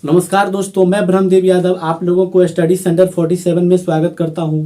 नमस्कार दोस्तों, मैं ब्रह्मदेव यादव आप लोगों को स्टडी सेंटर 47 में स्वागत करता हूं।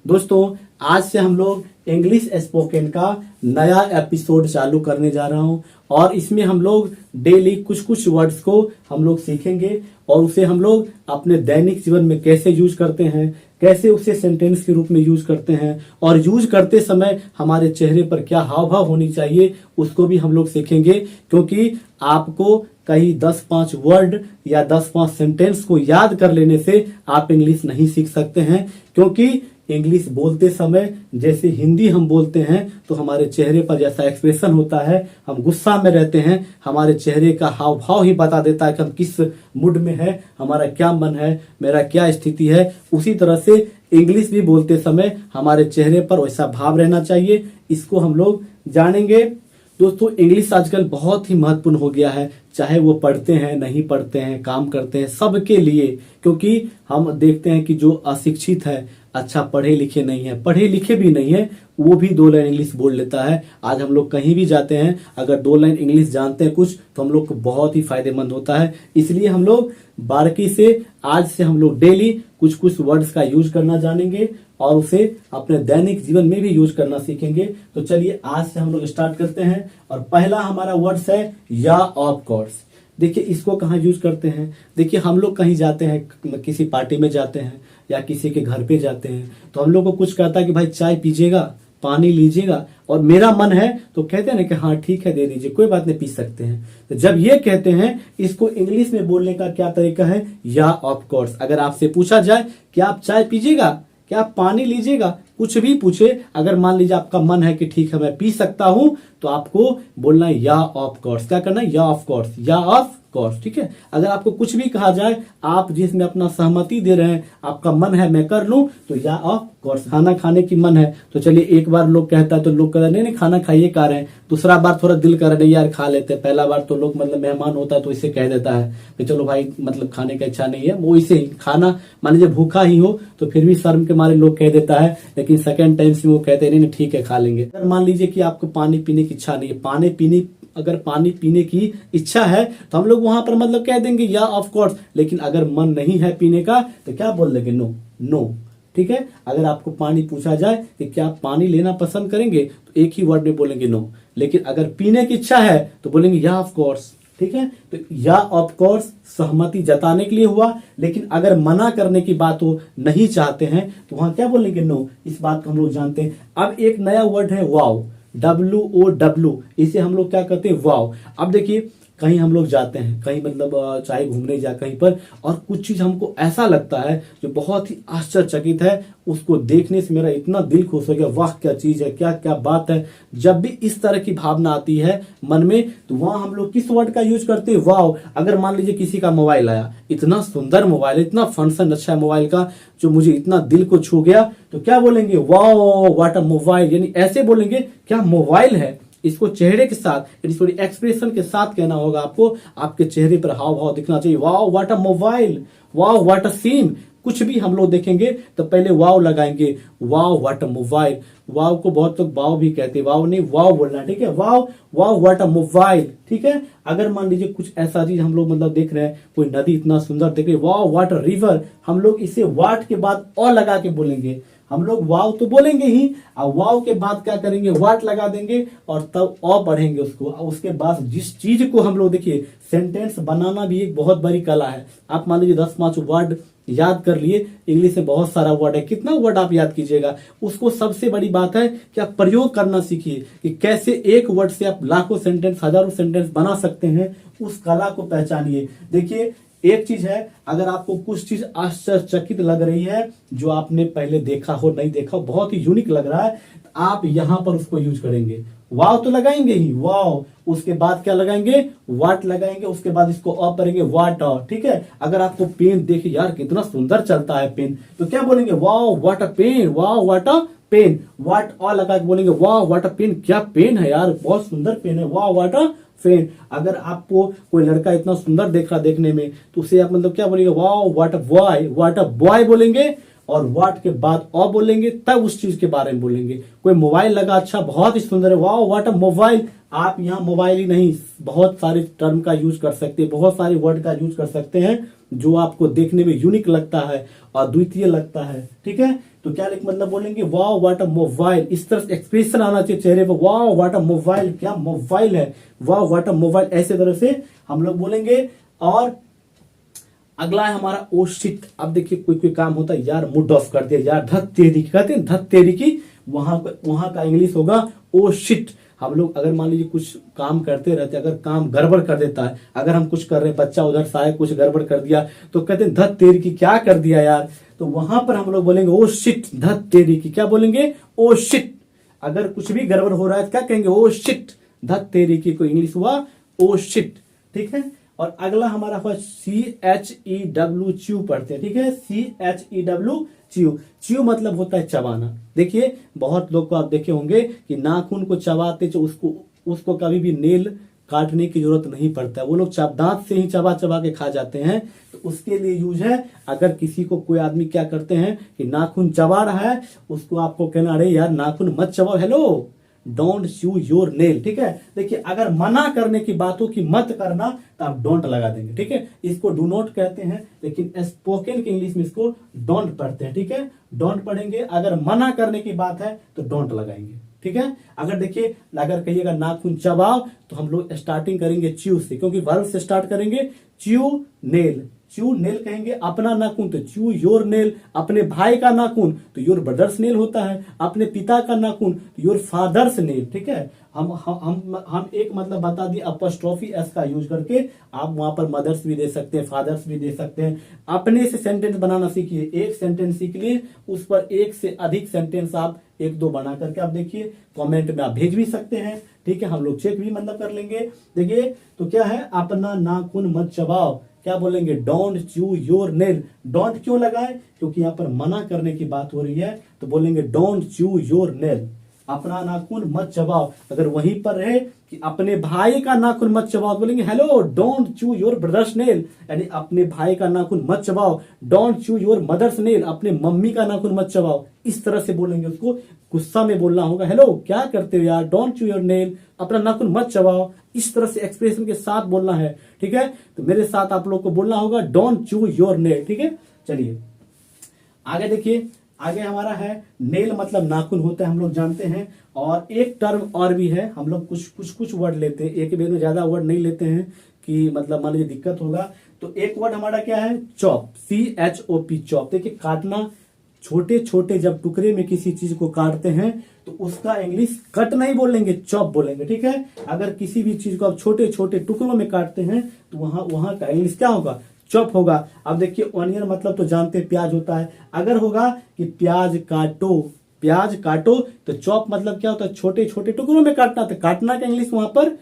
दोस्तों, आज से हम लोग इंग्लिश स्पोकन का नया एपिसोड चालू करने जा रहा हूं और इसमें हम लोग डेली कुछ कुछ वर्ड्स को हम लोग सीखेंगे और उसे हम लोग अपने दैनिक जीवन में कैसे यूज करते हैं, कैसे उसे सेंटेंस के रूप में यूज करते हैं और यूज करते समय हमारे चेहरे पर क्या हाव भाव होनी चाहिए उसको भी हम लोग सीखेंगे। क्योंकि आपको कहीं 10-5 वर्ड या 10-5 सेंटेंस को याद कर लेने से आप इंग्लिश नहीं सीख सकते हैं। क्योंकि इंग्लिश बोलते समय जैसे हिंदी हम बोलते हैं तो हमारे चेहरे पर जैसा एक्सप्रेशन होता है, हम गुस्सा में रहते हैं, हमारे चेहरे का हाव भाव ही बता देता है कि हम किस मूड में है, हमारा क्या मन है, मेरा क्या स्थिति है। उसी तरह से इंग्लिश भी बोलते समय हमारे चेहरे पर वैसा भाव रहना चाहिए। इसको हम लोग जानेंगे। दोस्तों, इंग्लिश आजकल बहुत ही महत्वपूर्ण हो गया है, चाहे वो पढ़ते हैं, नहीं पढ़ते हैं, काम करते हैं, सबके लिए। क्योंकि हम देखते हैं कि जो अशिक्षित है, अच्छा पढ़े लिखे नहीं है, पढ़े लिखे भी नहीं है, वो भी 2 लाइन इंग्लिश बोल लेता है। आज हम लोग कहीं भी जाते हैं, अगर 2 लाइन इंग्लिश जानते हैं कुछ तो हम लोग को बहुत ही फायदेमंद होता है। इसलिए हम लोग बारीकी से आज से हम लोग डेली कुछ कुछ वर्ड्स का यूज करना जानेंगे और उसे अपने दैनिक जीवन में भी यूज करना सीखेंगे। तो चलिए आज से हम लोग स्टार्ट करते हैं और पहला हमारा वर्ड्स है या ऑफ कोर्स। देखिए इसको कहाँ यूज करते हैं। देखिए हम लोग कहीं जाते हैं, किसी पार्टी में जाते हैं या किसी के घर पे जाते हैं तो हम लोग को कुछ कहता है कि भाई चाय पीजिएगा, पानी लीजिएगा, और मेरा मन है तो कहते हैं ना कि हाँ ठीक है दे दीजिए, कोई बात नहीं, पी सकते हैं। तो जब ये कहते हैं इसको इंग्लिश में बोलने का क्या तरीका है, या ऑफ कोर्स। अगर आपसे पूछा जाए कि आप चाय पीजिएगा, क्या आप पानी लीजिएगा, कुछ भी पूछे, अगर मान लीजिए आपका मन है कि ठीक है मैं पी सकता हूं तो आपको बोलना है या ऑफ कोर्स। क्या करना है, या ऑफ कोर्स, या ऑफ कोर्स। ठीक है। अगर आपको कुछ भी कहा जाए, आप जिसमें अपना सहमति दे रहे हैं, आपका मन है मैं कर लूं तो या ऑफ कोर्स। खाना खाने की मन है तो चलिए, एक बार लोग कहता है तो लोग कहते हैं नहीं खाना खाइए खा रहे हैं, दूसरा बार थोड़ा दिल कर रहे हैं यार खा लेते हैं, पहला बार तो लोग मतलब मेहमान होता है तो इसे कह देता है कि चलो भाई मतलब खाने का इच्छा नहीं है, वो इसे खाना मान लीजिए भूखा ही हो तो फिर भी शर्म के मारे लोग कह देता है, लेकिन सेकंड टाइम से वो कहते हैं नहीं ठीक है खा लेंगे। अगर मान लीजिए कि आपको पानी पीने की इच्छा नहीं है, अगर पानी पीने की इच्छा है तो हम लोग वहां पर मतलब कह देंगे या ऑफ कोर्स। लेकिन अगर मन नहीं है पीने का तो क्या बोल देंगे, नो नो। ठीक है। अगर आपको पानी पूछा जाए कि क्या आप पानी लेना पसंद करेंगे तो एक ही वर्ड में बोलेंगे नो। लेकिन अगर पीने की इच्छा है तो बोलेंगे या ऑफ कोर्स। ठीक है। तो या ऑफ कोर्स सहमति जताने के लिए हुआ। लेकिन अगर मना करने की बात हो, नहीं चाहते हैं, तो वहां क्या बोलेंगे, नो। इस बात को हम लोग जानते हैं। अब एक नया वर्ड है वाव, WOW। इसे हम लोग क्या कहते हैं, वाव। अब देखिए कहीं हम लोग जाते हैं, कहीं मतलब चाहे घूमने जा कहीं पर, और कुछ चीज हमको ऐसा लगता है जो बहुत ही आश्चर्यचकित है, उसको देखने से मेरा इतना दिल खुश हो गया, वाह क्या चीज है, क्या क्या बात है। जब भी इस तरह की भावना आती है मन में तो वहां हम लोग किस वर्ड का यूज करते हैं, वाव। अगर मान लीजिए किसी का मोबाइल आया, इतना सुंदर मोबाइल, इतना फंक्शन अच्छा है मोबाइल का जो मुझे इतना दिल को छू गया, तो क्या बोलेंगे, वाव व्हाट अ मोबाइल। यानी ऐसे बोलेंगे क्या मोबाइल है। इसको चेहरे के साथ यानी सॉरी एक्सप्रेशन के साथ कहना होगा आपको, आपके चेहरे पर हाव भाव दिखना चाहिए, wow what a mobile, wow what a scene. कुछ भी हम लोग देखेंगे तो पहले वाव लगाएंगे, वाव व्हाट अ मोबाइल। वाव को बहुत लोग वाव भी कहते हैं, वाव नहीं वाव बोलना, ठीक है, वाव वाव व्हाट अ मोबाइल। ठीक है। अगर मान लीजिए कुछ ऐसा चीज हम लोग मतलब देख रहे हैं, कोई नदी इतना सुंदर देख रहे हैं, वाव व्हाट अ रिवर, हम लोग इसे वाट के बाद और लगा के बोलेंगे। हम लोग वाव तो बोलेंगे ही, और वाव के बाद क्या करेंगे, वाट लगा देंगे और तब और बढ़ेंगे उसको। उसके बाद जिस चीज को हम लोग देखिए, सेंटेंस बनाना भी एक बहुत बड़ी कला है। आप मान लीजिए 10-5 वर्ड याद कर लिए, इंग्लिश में बहुत सारा वर्ड है, कितना वर्ड आप याद कीजिएगा, उसको सबसे बड़ी बात है कि आप प्रयोग करना सीखिए कि कैसे एक वर्ड से आप लाखों सेंटेंस, हजारों सेंटेंस बना सकते हैं। उस कला को पहचानिए। देखिए एक चीज है, अगर आपको कुछ चीज आश्चर्यचकित लग रही है जो आपने पहले देखा हो, नहीं देखा हो, बहुत ही यूनिक लग रहा है, तो आप यहां पर उसको यूज करेंगे। वाव तो लगाएंगे ही, वाव, उसके बाद क्या लगाएंगे, वाट लगाएंगे, उसके बाद इसको ऑफ करेंगे, वाट ऑफ। ठीक है। अगर आपको पेन देखिए यार कितना सुंदर चलता है पेन, तो क्या बोलेंगे, wow what a pen, wow what a pen. What all लगा के बोलेंगे, वाव व्हाट अ पेन, क्या पेन है यार, बहुत सुंदर पेन है, वाव व्हाट अ पेन। अगर आपको कोई लड़का इतना सुंदर देख रहा देखने में तो उसे आप मतलब क्या बोलेंगे, wow what a boy, what a boy बोलेंगे, और व्हाट के बाद और बोलेंगे, तब उस चीज के बारे में बोलेंगे। कोई मोबाइल लगा, अच्छा बहुत ही सुंदर है, वाओ व्हाट अ मोबाइल। आप यहाँ मोबाइल ही नहीं, बहुत सारे टर्म का यूज कर सकते हैं, बहुत सारे वर्ड का यूज कर सकते हैं जो आपको देखने में यूनिक लगता है और द्वितीय लगता है। ठीक है, तो क्या मतलब बोलेंगे, वाओ व्हाट अ मोबाइल। इस तरह से एक्सप्रेशन आना चाहिए चेहरे पर, वाओ व्हाट अ मोबाइल, क्या मोबाइल है, वाओ व्हाट अ मोबाइल, ऐसे तरह से हम लोग बोलेंगे। और अगला है हमारा ओ शिट। अब देखिए कोई कोई काम होता है, यार मूड ऑफ कर दिया, यार धत तेरी की, कहते हैं धत तेरी की, वहां का इंग्लिश होगा ओ शिट। हम लोग अगर मान लीजिए कुछ काम करते रहते, अगर काम गड़बड़ कर देता है, अगर हम कुछ कर रहे हैं, बच्चा उधर से आए कुछ गड़बड़ कर दिया, तो कहते हैं धत तेरी की, क्या कर दिया यार। तो वहां पर हम लोग बोलेंगे ओ शिट, धत तेरी की, क्या बोलेंगे, ओ शिट। अगर कुछ भी गड़बड़ हो रहा है तो क्या कहेंगे, ओ शिट, धत तेरी की, कोई इंग्लिश हुआ ओ शिट। ठीक है, और अगला हमारा हुआ CHEW, च्यू पढ़ते हैं। ठीक है, CHEW, च्यू। च्यू मतलब होता है चबाना। देखिए बहुत लोग को आप देखे होंगे कि नाखून को चबाते, जो उसको कभी भी नेल काटने की जरूरत नहीं पड़ता है, वो लोग दांत से ही चबा चबा के खा जाते हैं। तो उसके लिए यूज है, अगर किसी को कोई आदमी क्या करते हैं कि नाखून चबा रहा है, उसको आपको कहना, अरे यार नाखून मत चबाओ, hello don't chew your nail. ठीक है, देखिए अगर मना करने की बात हो कि मत करना, तो आप डोंट लगा देंगे। ठीक है, इसको डू नॉट कहते हैं, लेकिन स्पोकन के इंग्लिश में इसको डोंट पढ़ते हैं। ठीक है, डोंट पढ़ेंगे, अगर मना करने की बात है तो डोंट लगाएंगे। ठीक है, अगर देखिए अगर कहिएगा नाखून चबाओ, तो हम लोग स्टार्टिंग करेंगे च्यू से, क्योंकि वर्ब से स्टार्ट करेंगे। च्यू नेल, च्यू नेल कहेंगे, अपना नाखून तो च्यू योर नेल, अपने भाई का नाखून तो योर ब्रदर्स नेल होता है, अपने पिता का नाखून तो योर फादर्स नेल। ठीक है, हम एक मतलब बता दिए अपॉस्ट्रोफी एस का यूज करके, आप वहां पर मदर्स भी दे सकते हैं, फादर्स भी दे सकते हैं। अपने से सेंटेंस बनाना सीखिए, एक सेंटेंस सीख लिए, उस पर एक से अधिक सेंटेंस आप एक दो बना करके आप देखिए, कमेंट में आप भेज भी सकते हैं। ठीक है, हम लोग चेक भी मतलब कर लेंगे। देखिए तो क्या है, अपना नाखून मत चबाओ, क्या बोलेंगे, don't chew your nail. Don't क्यों लगाए, क्योंकि यहाँ पर मना करने की बात हो रही है, तो बोलेंगे डोंट च्यू योर नेल, अपना नाखून मत चबाओ। अगर वहीं पर रहे कि अपने भाई का नाखून मत चबाओ, बोलेंगे hello don't chew your brother's nail, यानी अपने भाई का नाखून मत चबाओ। Don't chew your mother's nail, अपने मम्मी का नाखून मत चबाओ। इस तरह से बोलेंगे, उसको गुस्सा में बोलना होगा, हेलो क्या करते हो यार, डोंट च्यू योर नेल, अपना नाखून मत चबाओ। इस तरह से एक्सप्रेशन के साथ बोलना है। ठीक है, तो मेरे साथ आप लोग को बोलना होगा डोंट च्यू योर नेल। ठीक है, चलिए आगे देखिए, आगे हमारा है नेल मतलब नाखून होता है, हम लोग जानते हैं। और एक टर्म और भी है, हम लोग कुछ वर्ड लेते हैं, एक बेर में ज्यादा वर्ड नहीं लेते हैं कि मतलब मान लीजिए दिक्कत होगा। तो एक वर्ड हमारा क्या है, चॉप, CHOP, चॉप। देखिए काटना, छोटे छोटे जब टुकड़े में किसी चीज को काटते हैं तो उसका इंग्लिश कट नहीं बोलेंगे, चॉप बोलेंगे। ठीक है, अगर किसी भी चीज को आप छोटे छोटे टुकड़ों में काटते हैं तो वहां का इंग्लिश क्या होगा, चॉप होगा। अब देखिए ऑनियन मतलब तो जानते हैं प्याज होता है, अगर होगा कि प्याज काटो, प्याज काटो, तो चॉप मतलब क्या होता है, छोटे छोटे टुकड़ों में काटना, तो काटना का इंग्लिश वहां पर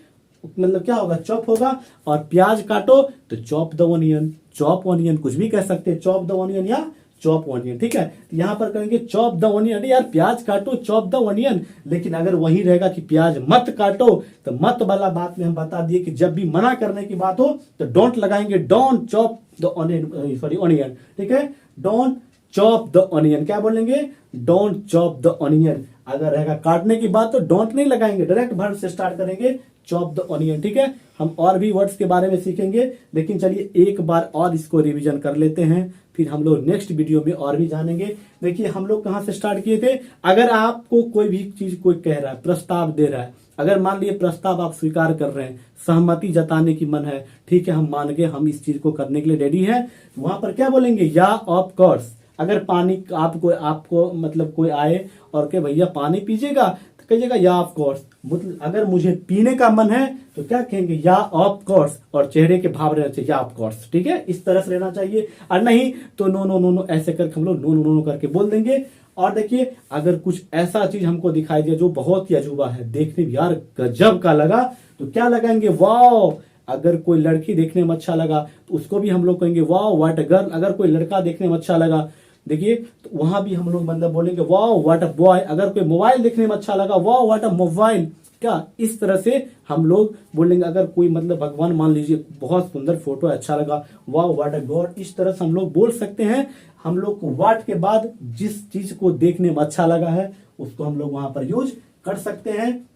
मतलब क्या होगा, चॉप होगा। और प्याज काटो तो chop the onion, chop onion कुछ भी कह सकते हैं, चॉप द ऑनियन या चॉप ऑनियन। ठीक है, तो यहां पर कहेंगे चॉप द ऑनियन, यार प्याज काटो, चॉप द ऑनियन। लेकिन अगर वही रहेगा कि प्याज मत काटो, तो मत वाला बात में हम बता दिए कि जब भी मना करने की बात हो तो डोंट लगाएंगे, don't stop the onion, sorry onion. ठीक है, डोंट चॉप द ऑनियन, क्या बोलेंगे, डोंट चॉप द ऑनियन। अगर रहेगा काटने की बात तो डोंट नहीं लगाएंगे, डायरेक्ट वर्ब से स्टार्ट करेंगे, चॉप द ऑनियन। ठीक है, हम और भी वर्ड्स के बारे में सीखेंगे, लेकिन चलिए एक बार और इसको रिवीजन कर लेते हैं, फिर हम लोग नेक्स्ट वीडियो में और भी जानेंगे। देखिए हम लोग कहां से स्टार्ट किए थे, अगर आपको कोई भी चीज कोई कह रहा है, प्रस्ताव दे रहा है, अगर मान लिए प्रस्ताव आप स्वीकार कर रहे हैं, सहमति जताने की मन है, ठीक है हम मान गए, हम इस चीज को करने के लिए रेडी है, वहां पर क्या बोलेंगे, या ऑफ कोर्स। अगर पानी आपको मतलब कोई आए और के भैया पानी पीजिएगा, तो कहिएगा या ऑफ कोर्स। मतलब अगर मुझे पीने का मन है तो क्या कहेंगे, या ऑफ कोर्स, और चेहरे के भाव रहना चाहिए, या ऑफ कोर्स। ठीक है, इस तरह से रहना चाहिए, और नहीं तो नो नो नो नो ऐसे करके हम लोग नो नो नो करके बोल देंगे। और देखिए अगर कुछ ऐसा चीज हमको दिखाई दिया जो बहुत ही अजूबा है, देखने में यार गजब का लगा, तो क्या लगाएंगे, वाओ। अगर कोई लड़की देखने में अच्छा लगा तो उसको भी हम लोग कहेंगे वाओ व्हाट अ गर्ल। अगर कोई लड़का देखने में अच्छा लगा देखिए तो वहां भी हम लोग मतलब बोलेंगे वाओ व्हाट अ बॉय। अगर कोई मोबाइल देखने में अच्छा लगा, वाओ व्हाट अ मोबाइल। क्या इस तरह से हम लोग बोलेंगे। अगर कोई मतलब भगवान मान लीजिए बहुत सुंदर फोटो है, अच्छा लगा, वाओ व्हाट अ गॉड। इस तरह से हम लोग बोल सकते हैं। हम लोग को व्हाट के बाद जिस चीज को देखने में अच्छा लगा है उसको हम लोग वहां पर यूज कर सकते हैं।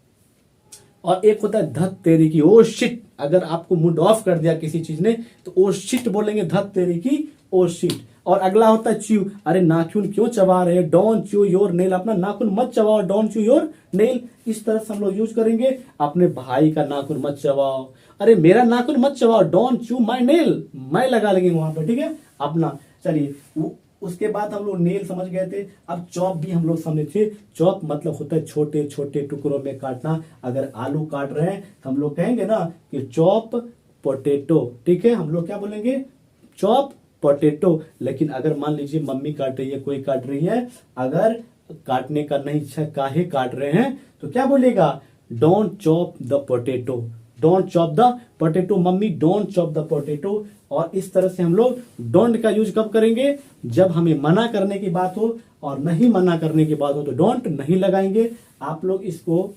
और एक होता है धत तेरी की, ओ शिट। अगर आपको मूड ऑफ कर दिया किसी चीज ने तो ओ शिट बोलेंगे, धत तेरी की, ओ शिट। और अगला होता है च्यू। अरे नाखून क्यों चबा रहे हैं, डोंट च्यू योर नेल। अपना नाखून मत चबाओ, डोंट च्यू योर नेल। इस तरह से हम लोग यूज करेंगे। अपने भाई का नाखून मत चबाओ, अरे मेरा नाखून मत चबाओ, डोंट च्यू माई नेल। मैं लगा लेंगे वहां पर, ठीक है अपना। चलिए उसके बाद हम लोग नेल समझ गए थे। अब चॉप भी हम लोग समझे थे। चॉप मतलब होता है छोटे छोटे टुकड़ों में काटना। अगर आलू काट रहे हैं तो हम लोग कहेंगे ना कि चॉप पोटैटो, ठीक है। हम लोग क्या बोलेंगे, चॉप पोटैटो। लेकिन अगर मान लीजिए मम्मी काट रही है, कोई काट रही है, अगर काटने का नहीं इच्छा, काहे काट रहे हैं, तो क्या बोलेगा, don't stop the potato, don't stop the potato. Mummy don't stop the potato. और इस तरह से हम लोग डोंट का यूज कब करेंगे, जब हमें मना करने की बात हो। और नहीं मना करने की बात हो तो डोंट नहीं लगाएंगे। आप लोग इसको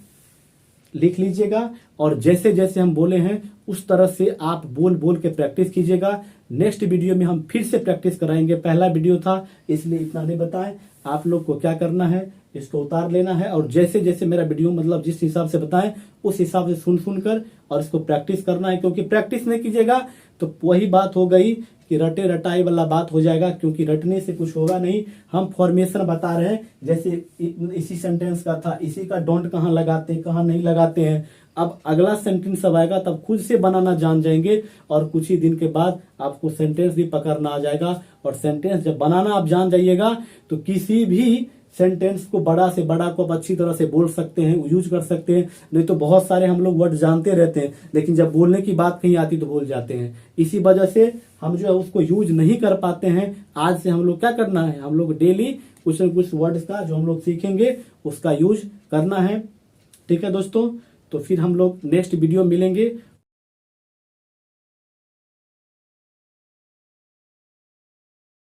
लिख लीजिएगा और जैसे जैसे हम बोले हैं उस तरह से आप बोल बोल के प्रैक्टिस कीजिएगा। नेक्स्ट वीडियो में हम फिर से प्रैक्टिस कराएंगे। पहला वीडियो था इसलिए इतना नहीं बताएं। आप लोग को क्या करना है, इसको उतार लेना है और जैसे जैसे मेरा वीडियो मतलब जिस हिसाब से बताएं उस हिसाब से सुन सुन कर और इसको प्रैक्टिस करना है। क्योंकि प्रैक्टिस नहीं कीजिएगा तो वही बात हो गई कि रटे रटाई वाला बात हो जाएगा। क्योंकि रटने से कुछ होगा नहीं। हम फॉर्मेशन बता रहे हैं, जैसे इसी सेंटेंस का था, इसी का डोंट कहाँ लगाते हैं, कहाँ नहीं लगाते हैं। अब अगला सेंटेंस अब आएगा तब खुद से बनाना जान जाएंगे और कुछ ही दिन के बाद आपको सेंटेंस भी पकड़ना आ जाएगा। और सेंटेंस जब बनाना आप जान जाइएगा तो किसी भी सेंटेंस को बड़ा से बड़ा को आप अच्छी तरह से बोल सकते हैं, यूज कर सकते हैं। नहीं तो बहुत सारे हम लोग वर्ड जानते रहते हैं लेकिन जब बोलने की बात कहीं आती तो भूल जाते हैं। इसी वजह से हम जो है उसको यूज नहीं कर पाते हैं। आज से हम लोग क्या करना है, हम लोग डेली कुछ न कुछ वर्ड्स का जो हम लोग सीखेंगे उसका यूज करना है। ठीक है दोस्तों, तो फिर हम लोग नेक्स्ट वीडियो मिलेंगे।